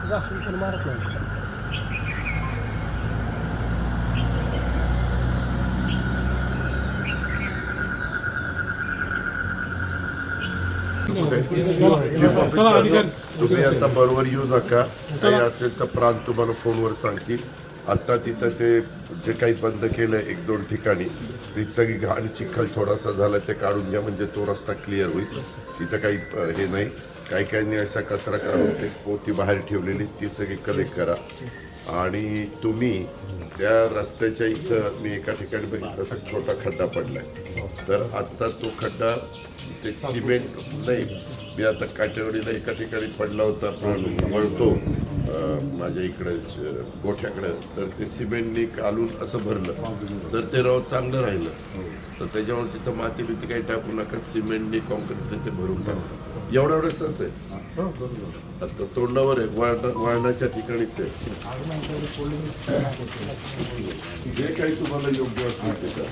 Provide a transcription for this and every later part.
घासून पण मारत नाही. तुम्ही आता बरोबर येऊ नका. काही असेल तर प्रांत तुम्हाला फोनवर सांगतील. आता तिथं ते जे काही बंद केलं एक दोन ठिकाणी ती सगळी घाण चिखल थोडासा झाला ते काढून घ्या, म्हणजे तो रस्ता क्लिअर होईल. तिथं काही हे नाही. काही काही असा कचरा काढून ते पोती बाहेर ठेवलेली ती सगळी कलेक्ट करा. आणि तुम्ही त्या रस्त्याच्या इथं मी एका ठिकाणी बघितलं असा छोटा खड्डा पडलाय. तर आत्ता तो खड्डा ते सिमेंट नाही, मी आता काटेवाडीला एका ठिकाणी पडला होता पण वळतो माझ्या इकडे गोठ्याकडं, तर ते सिमेंटनी कालून असं भरलं तर ते राव चांगलं राहिलं. तर त्याच्यावर तिथं माती बिती काही टाकू नका, सिमेंटनी कॉन्क्रीटने ते भरून टाकू. एवढं सच आहे. आता तोंडावर आहे, वळणाच्या ठिकाणीच आहे. जे काही तुम्हाला योग्य असेल त्याच्या.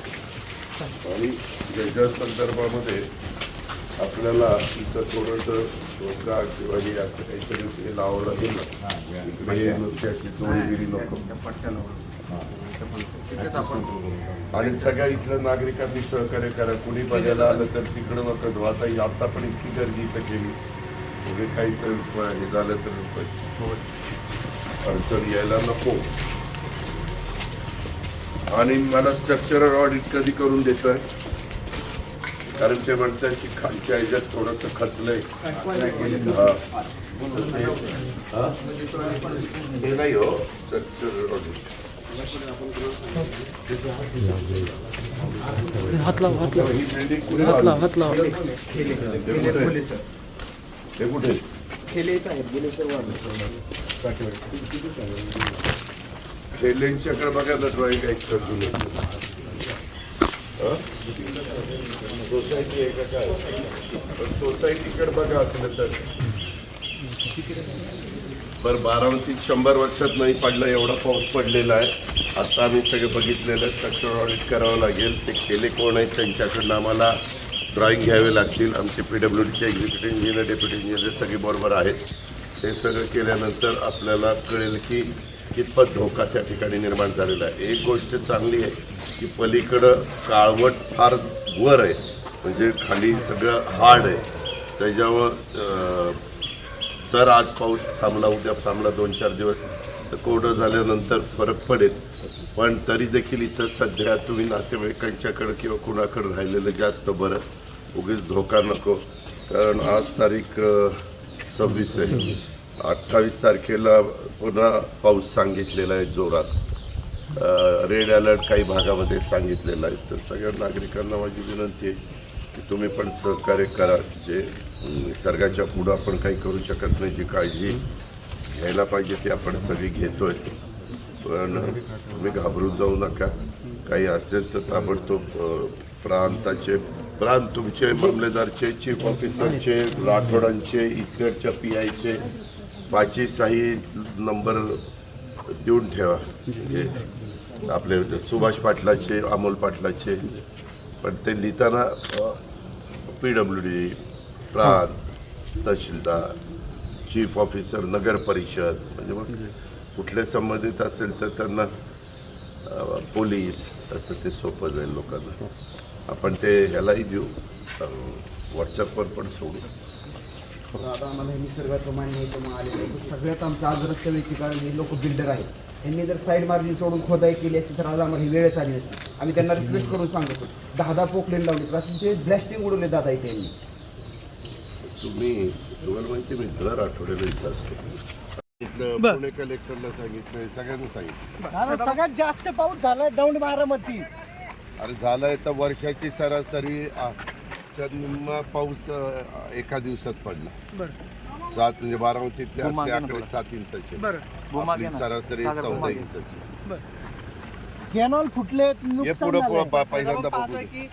आणि त्याच्या संदर्भामध्ये आपल्याला इथं थोडंसं डोका किंवा हे असं काहीतरी लावावं लागेल ना. अशी चोरीगिरी नको. आणि सगळ्या इथल्या नागरिकांनी सहकार्य करा. कुणी बघायला आलं तर तिकडं नको. आता पण इतकी गर्दी इथं केली, म्हणजे काहीतरी हे झालं तर अडचण यायला नको. आणि मला स्ट्रक्चरल ऑडिट कधी करून देतोय, कारण ते म्हणतात की खालच्या ह्याच्यात थोडंसं खचलंय. हे नाही हो स्ट्रक्चरल ऑडिट. हे कुठे खेळ्यांच्याकडे बघायला ड्रॉइंग आहे सोसायटी आहे का काय? सोसायटीकडे बघा असलं तर. बरं, बारामतीत 100 वर्षात नाही पडला एवढा पाऊस पडलेला आहे. आता आम्ही सगळे बघितलेलं स्ट्रक्चर ऑडिट करावं लागेल. ते केले कोण आहेत त्यांच्याकडनं आम्हाला ड्रॉइंग घ्यावे लागतील. आमचे PWDचे एक्झिक्युटिव्ह इंजिनियर, डेप्युटी इंजिनियर सगळे बरोबर आहेत. ते सगळं केल्यानंतर आपल्याला कळेल की कितपत धोका त्या ठिकाणी निर्माण झालेला आहे. एक गोष्ट चांगली आहे की पलीकडं काळवट फार वर आहे, म्हणजे खाली सगळं हार्ड आहे. त्याच्यावर जर आज पाऊस थांबला, उद्या थांबला 2-4 दिवस, तर कोरडं झाल्यानंतर फरक पडेल. पण तरी देखील इथं सध्या तुम्ही नातेवाईकांच्याकडं किंवा कुणाकडं राहिलेलं जास्त बरं. उगीच धोका नको. कारण आज तारीख 26 आहे. 28 तारखेला पुन्हा पाऊस सांगितलेला आहे जोरात. रेड अलर्ट काही भागामध्ये सांगितलेला आहे. तर सगळ्या नागरिकांना माझी विनंती आहे की तुम्ही पण सहकार्य करा. जे निसर्गाच्या पुढं आपण काही करू शकत नाही, जी काळजी घ्यायला पाहिजे ती आपण सगळी घेतोय. पण तुम्ही घाबरून जाऊ नका. काही असेल तर ताबडतोब प्रांत तुमचे मामलेदारचे, चीफ ऑफिसरचे, राठोडांचे, इकडच्या PIचे 5ही नंबर देऊन ठेवा. म्हणजे आपले सुभाष पाटलाचे, अमोल पाटलाचे. पण ते लिहिताना PWD, प्रांत, तहसीलदार, चीफ ऑफिसर, नगर परिषद, म्हणजे मग कुठले संबंधित असेल तर त्यांना पोलीस, असं ते सोपं जाईल लोकांना. आपण ते ह्यालाही देऊ, व्हॉट्सअपवर पण सोडू. आता आम्हाला हे निसर्गाचं मान्य आहे तर मग आलेलं आहे. सगळ्यात आमचं आज रस्त्यावरची कारण हे लोक बिल्डर आहेत. त्यांनी जर साईड मार्जिन सोडून खोदाई केली असती तर आज आम्हाला ही वेळच आली नसती. आम्ही त्यांना रिक्वेस्ट करून सांगतो 10 पोकलेन लावली तर ते ब्लॅस्टिंग उडवले दादा इथे यांनी. तुम्हाला माहिती मी दर आठवड्याला इथं असतो. इथलं पुणे कलेक्टरला सांगितलं, सगळ्यांना सांगितलं. सगळ्यात जास्त पाऊस झालाय दौंड बारामती. अरे झालंय तर वर्षाची सरासरी निम्मा पाऊस एका दिवसात पडला. 7 म्हणजे बारामतीतले असले आकडे 7 इंचाचे. आपली सरासरी 14 इंचाची. कॅनॉल फुटले, हे पुढं पहिल्यांदा बघू.